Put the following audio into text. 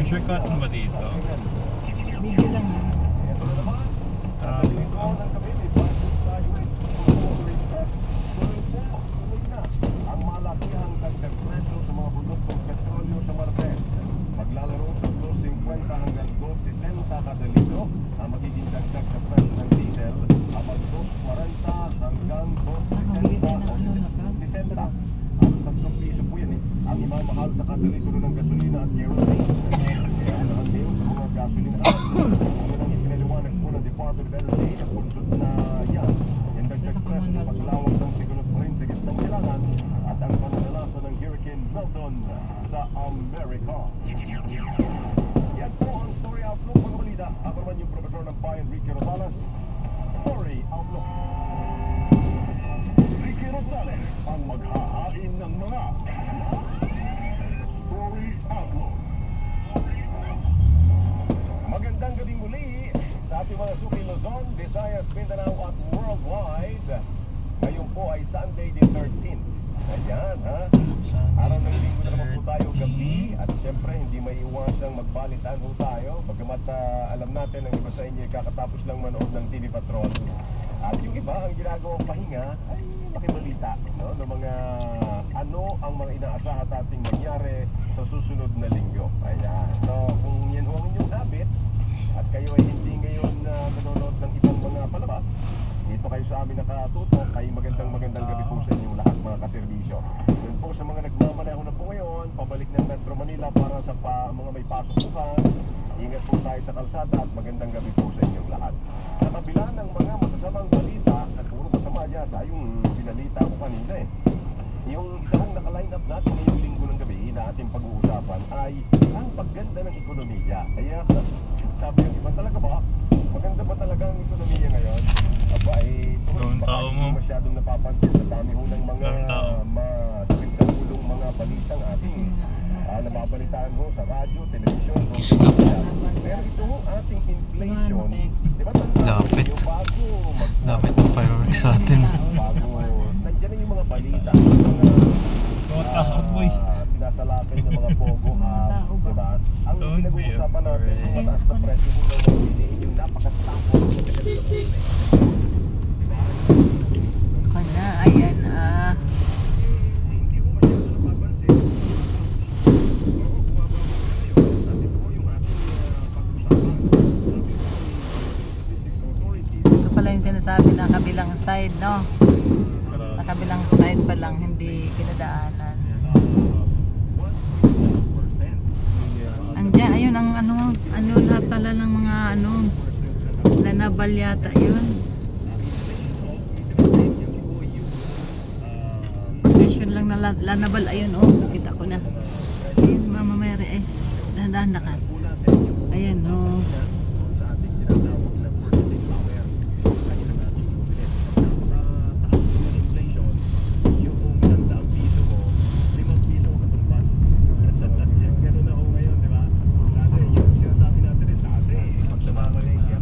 May shortcut ba dito? Video lang. Traffic ko. Ang malakihang dagdag presyo sa mga produktong petrolyo sa Martes. Maglalaro sa 2.50 hanggang 2.70 kada litro ang magiging dagdag sa presyo ng diesel habang 2.40 hanggang 2.70 ang 3 piso po yan ang imamahal sa kada litro ng gasolina at kerosene. Kaya unahan din sa mga gasolina ang ipinaliwanag po ng Department of Energy na konsult na yan yung dagdag presyo ng paglawak ng sigunot pa rin sa gitnang kailangan at ang pananalasa ng Hurricane Milton sa Amerika. Yan po ang Story Outlook mga balita. Ako naman yung Profesor ng Bayan, Ricky Rosales. Story Outlook. Ricky Rosales ang maghahain ng mga Story Outlook. Magandang gabing muli sa ating mga suki Luzon, Visayas, Mindanao at worldwide. Ngayon po ay Sunday the 13th. Ayan ha. Araw ng linggo na naman po tayo gabi at siyempre hindi may iwasang magbalitan po tayo. Bagamat alam natin ang iba sa inyo kakatapos lang manood ng TV Patrol. At yung iba ang ginagawang pahinga ay makibalita no? Ng mga ano ang mga inaasahan ating mangyari sa susunod na linggo. Ayan. So kung yan ho ang inyong habit at kayo ay hindi ngayon nanonood ng ibang mga palabas, dito kayo sa amin nakatutok ay magandang gabi po sa inyong lahat mga kaserbisyo. Yun po sa mga nagmamaneho na po ngayon, pabalik ng Metro Manila para sa mga may pasok bukas. Ingat po tayo sa kalsada at magandang gabi po sa inyong lahat. Sa kabila ng mga masasamang balita at puro masama dyan, yung binalita ko kanina yung isang naka-line up natin ngayong linggo ng gabi na ating pag-uusapan ay ang pagganda ng ekonomiya. Kaya sabi yung iba, talaga ba? Maganda ba talaga ang ekonomiya ngayon? Aba ay masyadong napapansin sa dami ho ng mga masakit ng ulong mga balitang ating nababalitaan ho sa radyo, telebisyon, pero ito ho ating inflation, di ba Lapit. yung bago Lapit ng fireworks sa atin. bago nandiyan na yung mga balita Takot boy. sinasalapin ng mga pogo di ba? Ang pinag-uusapan natin yung mataas na presyo mo na yung napakastako Ako na, ayan Ito pala yung sinasabi na kabilang side, no? Sa kabilang side pa lang, hindi kinadaanan. Andiyan, ayun ang ano lahat pala ng mga lanabal yata yun. Profession lang na lanabal, ayun kita ko na. Ayun, Mama Mary, dahan-dahan na ka. Ayan,